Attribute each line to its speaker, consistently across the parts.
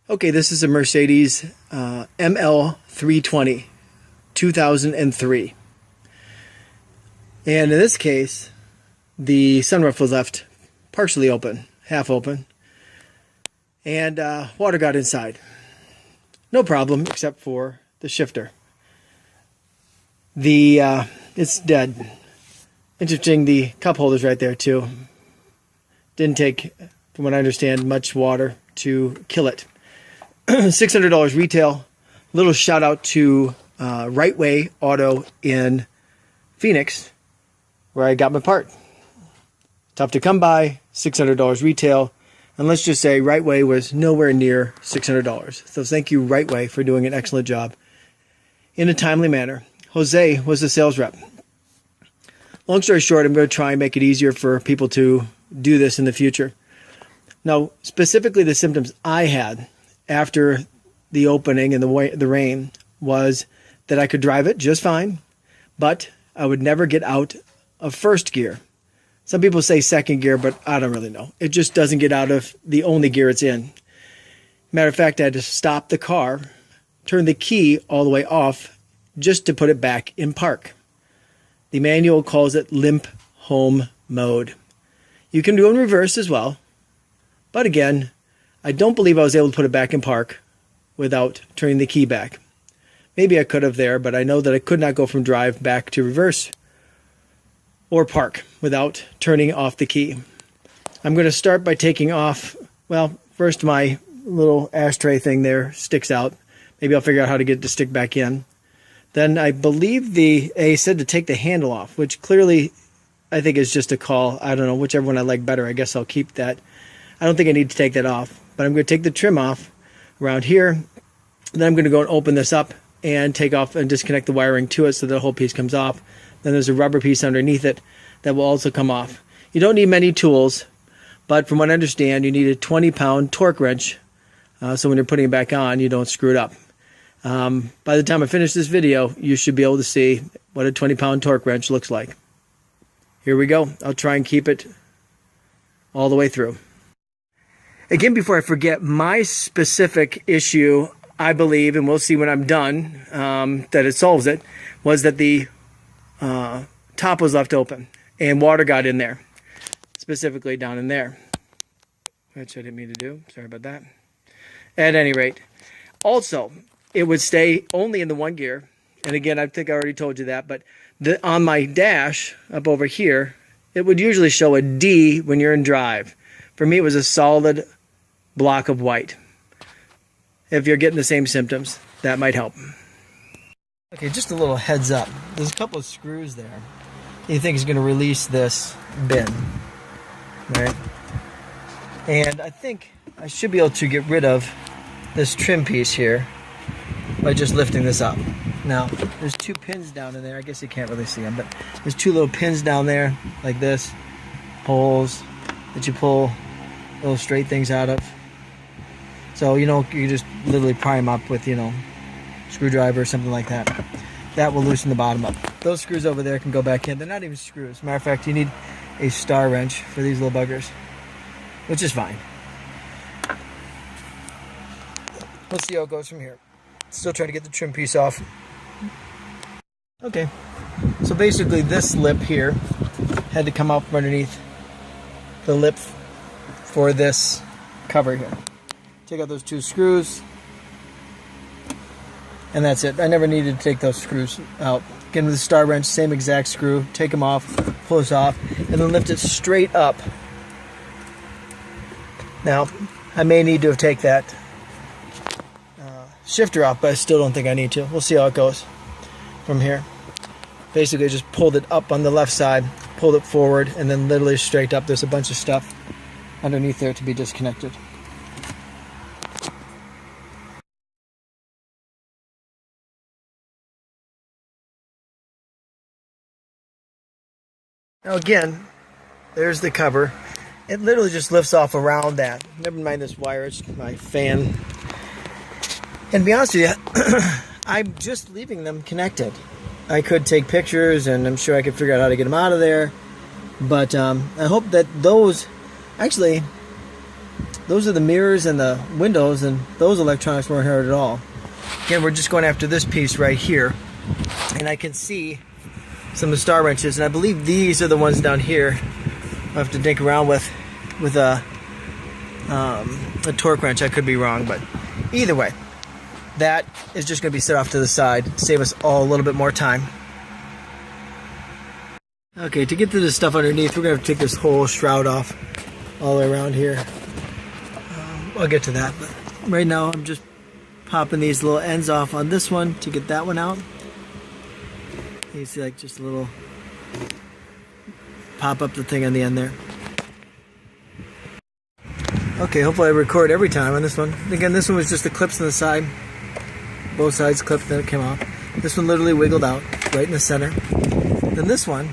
Speaker 1: Okay, this is a Mercedes ML320, 2003. And in this case, the sunroof was left partially open, half open, and water got inside. No problem, except for the shifter. It's dead. Interesting, the cup holder's right there too. Didn't take, from what I understand, much water to kill it. $600 retail. Little shout out to Right Way Auto in Phoenix, where I got my part. Tough to come by, $600 retail. And let's just say Right Way was nowhere near $600. So thank you, Right Way, for doing an excellent job in a timely manner. Jose was the sales rep. Long story short, I'm going to try and make it easier for people to do this in the future. Now, specifically the symptoms I had after the opening and the rain was that I could drive it just fine, but I would never get out of first gear. Some people say second gear, but I don't really know. It just doesn't get out of the only gear it's in. Matter of fact, I had to stop the car, turn the key all the way off just to put it back in park. The manual calls it Limp home mode. You can do it in reverse as well, but again, I don't believe I was able to put it back in park without turning the key back. Maybe I could have there, but I know that I could not go from drive back to reverse or park without turning off the key. I'm going to start by taking off, well, first my little ashtray thing there sticks out. Maybe I'll figure out how to get it to stick back in. Then I believe they said to take the handle off, which clearly I think is just a call. I don't know, whichever one I like better. I guess I'll keep that. I don't think I need to take that off, but I'm going to take the trim off around here. Then I'm going to go and open this up and take off and disconnect the wiring to it so the whole piece comes off. Then there's a rubber piece underneath it that will also come off. You don't need many tools, but from what I understand, you need a 20-pound torque wrench, so when you're putting it back on, you don't screw it up. By the time I finish this video, you should be able to see what a 20-pound torque wrench looks like. Here we go. I'll try and keep it all the way through. Again, before I forget, my specific issue, I believe, and we'll see when I'm done, that it solves it, was that the top was left open and water got in there, specifically down in there, which I didn't mean to do. Sorry about that. At any rate, also, it would stay only in the one gear. And again, I think I already told you that, but on my dash up over here, it would usually show a D when you're in drive. For me, it was a solid block of white. If you're getting the same symptoms, that might help. Okay, just a little heads up. There's a couple of screws there. You think is going to release this bin, right? And I think I should be able to get rid of this trim piece here by just lifting this up. Now, there's two pins down in there. I guess you can't really see them, but there's two little pins down there, like this, holes that you pull little straight things out of. So, you just literally pry them up with, screwdriver or something like that. That will loosen the bottom up. Those screws over there can go back in. They're not even screws. Matter of fact, you need a star wrench for these little buggers, which is fine. Let's see how it goes from here. Still trying to get the trim piece off. Okay, so basically this lip here had to come out from underneath the lip for this cover here. Take out those two screws, and that's it. I never needed to take those screws out. Get into the star wrench, same exact screw, take them off, pull this off, and then lift it straight up. Now, I may need to take that shifter off, but I still don't think I need to. We'll see how it goes from here. Basically, just pulled it up on the left side, pulled it forward, and then literally straight up. There's a bunch of stuff underneath there to be disconnected. Now again, there's the cover. It literally just lifts off around that. Never mind this wire, it's my fan. And to be honest with you, I'm just leaving them connected. I could take pictures, and I'm sure I could figure out how to get them out of there. But I hope that those, actually, those are the mirrors and the windows, and those electronics weren't hurt at all. Again, we're just going after this piece right here, and I can see some of the star wrenches, and I believe these are the ones down here I'll have to dink around with a torque wrench. I could be wrong, but either way, that is just going to be set off to the side, save us all a little bit more time. Okay, to get to the stuff underneath, we're going to have to take this whole shroud off all the way around here. I'll get to that, but right now I'm just popping these little ends off on this one to get that one out. You see like just a little pop up the thing on the end there. Okay, hopefully I record every time on this one. Again, this one was just the clips on the side. Both sides clipped, then it came off. This one literally wiggled out right in the center. Then this one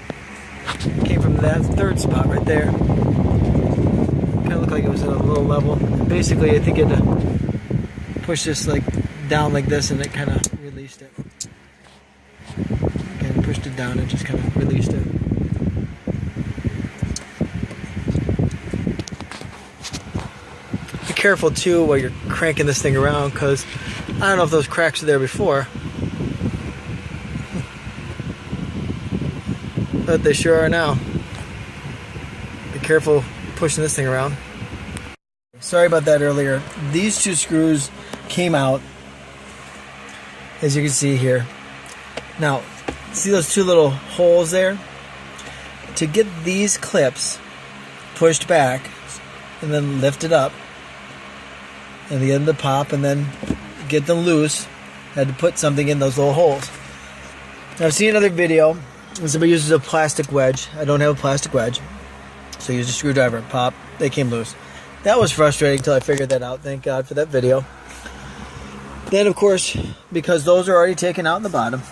Speaker 1: came from that third spot right there. Kind of looked like it was at a little level. Basically, I think it had to push this like down like this, and it kind of released it. Again, pushed it down and just kind of released it. Be careful too while you're cranking this thing around, because I don't know if those cracks were there before, but they sure are now. Be careful pushing this thing around. Sorry about that earlier. These two screws came out, as you can see here. Now, see those two little holes there? To get these clips pushed back and then lifted up and the end of the pop and then get them loose, had to put something in those little holes. Now, I've seen another video where somebody uses a plastic wedge. I don't have a plastic wedge, so I used a screwdriver. Pop, they came loose. That was frustrating until I figured that out. Thank God for that video. Then, of course, because those are already taken out in the bottom,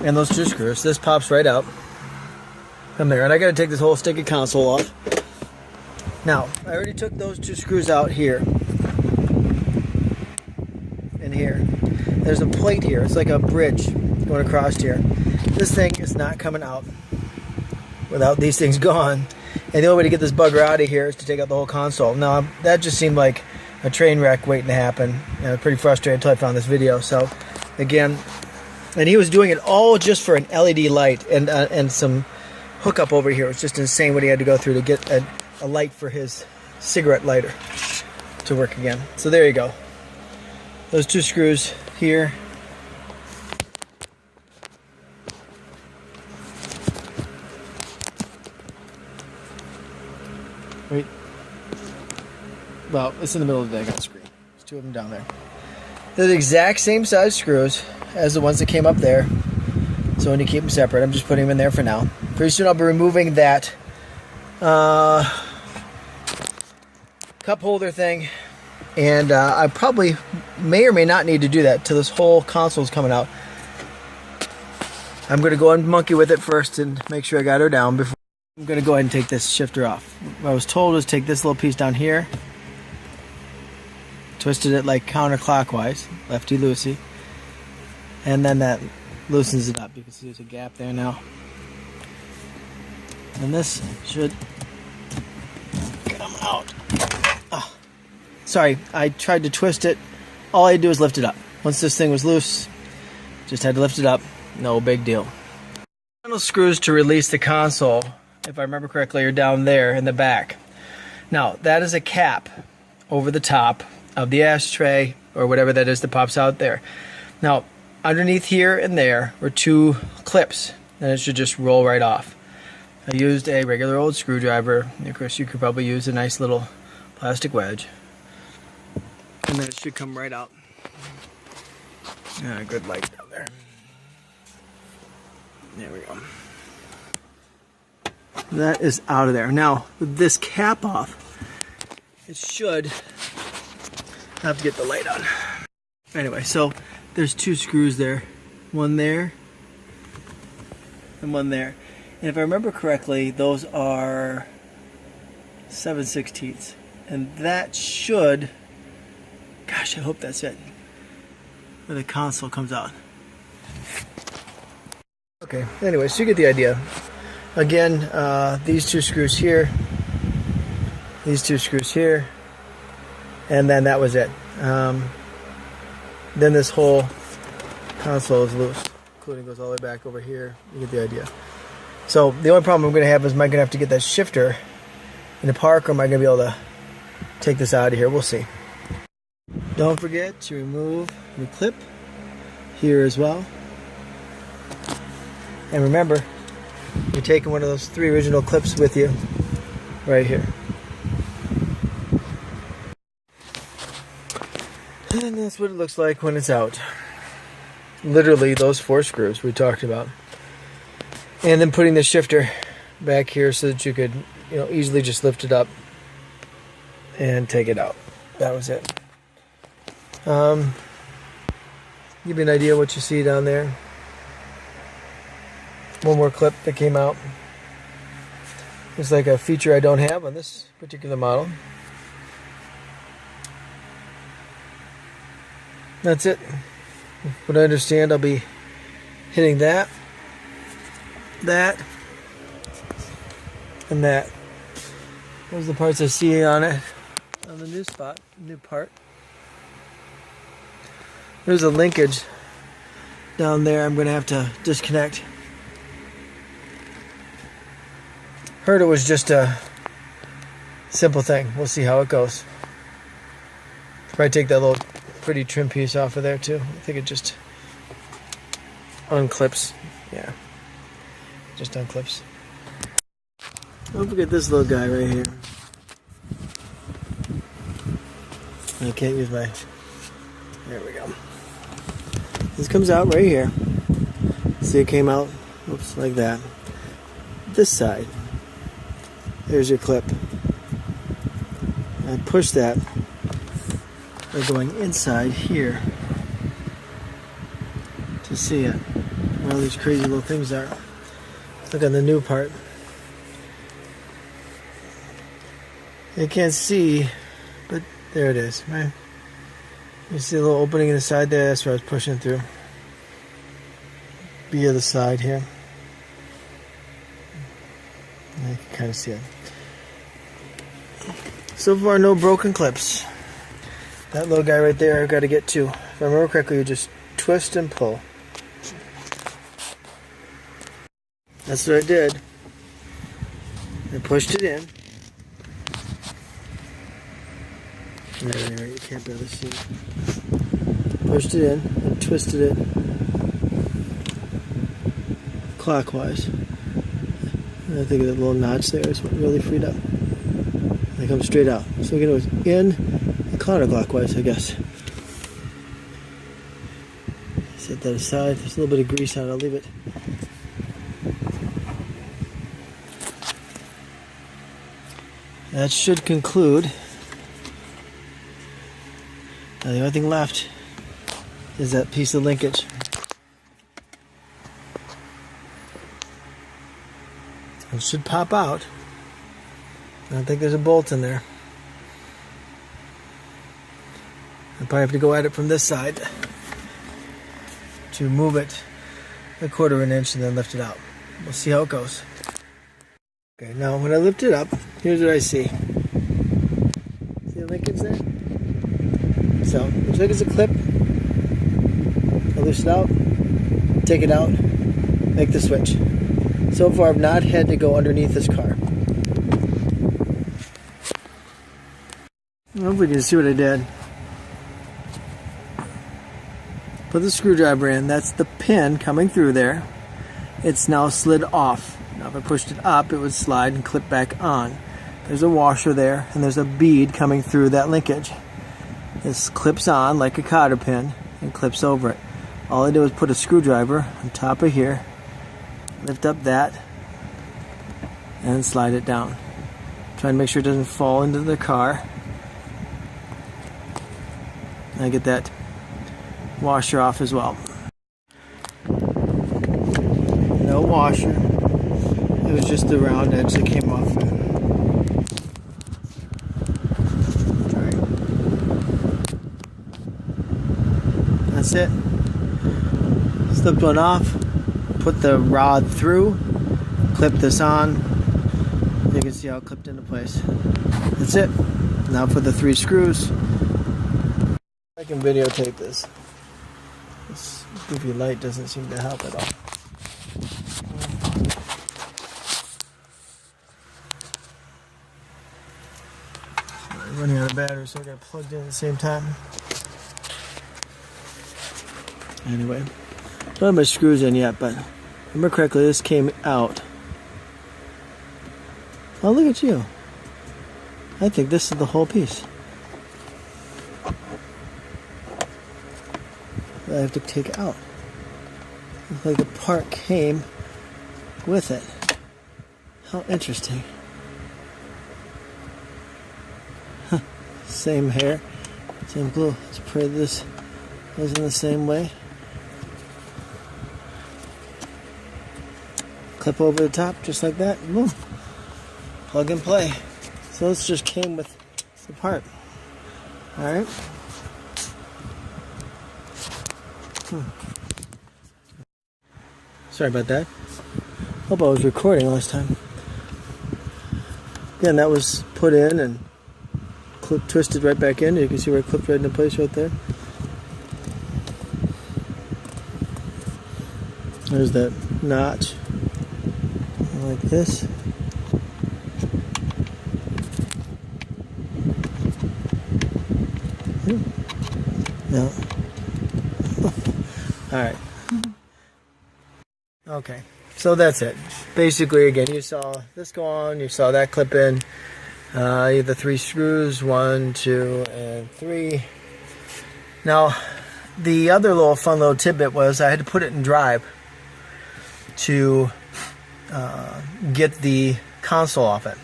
Speaker 1: and those two screws, this pops right out from there. And I got to take this whole stinking console off. Now, I already took those two screws out here and here. There's a plate here. It's like a bridge going across here. This thing is not coming out without these things gone. And the only way to get this bugger out of here is to take out the whole console. Now, that just seemed like a train wreck waiting to happen. And I was pretty frustrated until I found this video. So, again, and he was doing it all just for an LED light and some hookup over here. It's just insane what he had to go through to get a light for his cigarette lighter to work again. So there you go. Those two screws here. Wait. Well, it's in the middle of the dang screen. There's two of them down there. They're the exact same size screws as the ones that came up there. So when you keep them separate, I'm just putting them in there for now. Pretty soon I'll be removing that cup holder thing. And I probably may or may not need to do that till this whole console is coming out. I'm going to go and monkey with it first and make sure I got her down before. I'm going to go ahead and take this shifter off. What I was told was take this little piece down here, twisted it like counterclockwise, lefty-loosey, and then that loosens it up. You can see there's a gap there now. And this should come out. Oh, sorry, I tried to twist it. All I had to do was lift it up. Once this thing was loose, just had to lift it up. No big deal. Final screws to release the console, if I remember correctly, are down there in the back. Now, that is a cap over the top of the ashtray or whatever that is that pops out there. Now, underneath here and there were two clips, and it should just roll right off. I used a regular old screwdriver. Of course, you could probably use a nice little plastic wedge, and then it should come right out. Good light down there. There we go. That is out of there. Now, with this cap off, it should have to get the light on. Anyway, so there's two screws there. One there and one there. And if I remember correctly, those are 7/16. And that should, gosh, I hope that's it, where the console comes out. Okay, anyway, so you get the idea. Again, these two screws here these 2 screws here, and then that was it. Then this whole console is loose, including goes all the way back over here. You get the idea. So the only problem I'm going to have is, am I going to have to get that shifter in the park, or am I going to be able to take this out of here? We'll see. Don't forget to remove your clip here as well. And remember, you're taking one of those 3 original clips with you right here. And that's what it looks like when it's out. Literally those 4 screws we talked about. And then putting the shifter back here so that you could, easily just lift it up and take it out. That was it. Give you an idea what you see down there. One more clip that came out. It's like a feature I don't have on this particular model. That's it. What I understand, I'll be hitting that, and that. Those are the parts I see on it, on the new spot, new part. There's a linkage down there I'm going to have to disconnect. Heard it was just a simple thing. We'll see how it goes. Probably take that little pretty trim piece off of there too. I think it just unclips. Yeah, just unclips. Don't forget this little guy right here. I can't use my... There we go. This comes out right here. See, it came out, oops, like that. This side. There's your clip. I push that by going inside here to see it. Where all these crazy little things are. Look on the new part. You can't see, but there it is, right? You see a little opening in the side there? That's where I was pushing through. Via the side here. You can kind of see it. So far, no broken clips. That little guy right there, I've got to get to. If I remember correctly, you just twist and pull. That's what I did. I pushed it in. There, you can't barely see it. Pushed it in and twisted it clockwise. And I think that little notch there is what really freed up. They come straight out. So we're going to go in and counterclockwise, I guess. Set that aside. There's a little bit of grease on it. I'll leave it. That should conclude. Now the only thing left is that piece of linkage. It should pop out. I don't think there's a bolt in there. I'll probably have to go at it from this side to move it 1/4 of an inch and then lift it out. We'll see how it goes. Okay, now when I lift it up, here's what I see. See the linkage there? So, looks like it's a clip. I loose it out, take it out, make the switch. So far, I've not had to go underneath this car. Hopefully you can see what I did. Put the screwdriver in. That's the pin coming through there. It's now slid off. Now if I pushed it up, it would slide and clip back on. There's a washer there, and there's a bead coming through that linkage. This clips on like a cotter pin and clips over it. All I did was put a screwdriver on top of here, lift up that, and slide it down. Try to make sure it doesn't fall into the car. And I get that washer off as well. No washer. It was just the round edge that came off. That's it. Slipped one off, put the rod through, clip this on, You can see how it clipped into place. That's it. Now for the 3 screws. I can videotape this. This goofy light doesn't seem to help at all. Running out of battery, so I got it plugged in at the same time. Anyway, don't have my screws in yet, but if I remember correctly, this came out. Oh, look at you. I think this is the whole piece. I have to take out. Looks like the part came with it. How interesting. Huh. Same hair, same glue. Let's pray this goes in the same way. Clip over the top just like that. Boom. Plug and play. So this just came with the part. Alright. Sorry about that. Hope I was recording last time. Again, that was put in and twisted right back in. You can see where it clipped right into place right there. There's that notch. Like this. No. Alright. Okay. So that's it. Basically, again, you saw this go on, you saw that clip in. You have the 3 screws, 1, 2, and 3. Now, the other little fun little tidbit was I had to put it in drive to get the console off it.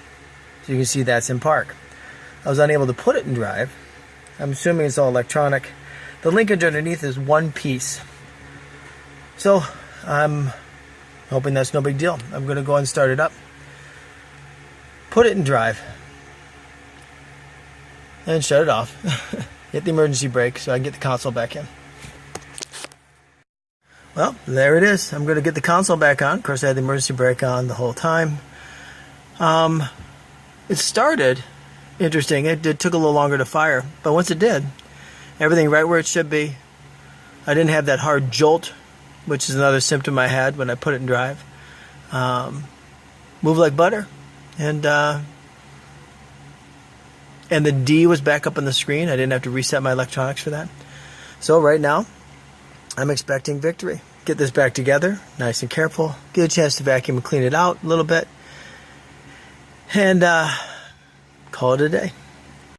Speaker 1: So you can see that's in park. I was unable to put it in drive. I'm assuming it's all electronic. The linkage underneath is 1 piece. So I'm hoping that's no big deal. I'm going to go and start it up. Put it in drive. And shut it off. Hit the emergency brake so I can get the console back in. Well, there it is. I'm going to get the console back on. Of course, I had the emergency brake on the whole time. It started interesting. It took a little longer to fire, but once it did, everything right where it should be. I didn't have that hard jolt, which is another symptom I had when I put it in drive. Moved like butter, and the D was back up on the screen. I didn't have to reset my electronics for that. So right now, I'm expecting victory. Get this back together, nice and careful. Get a chance to vacuum and clean it out a little bit. And call it a day.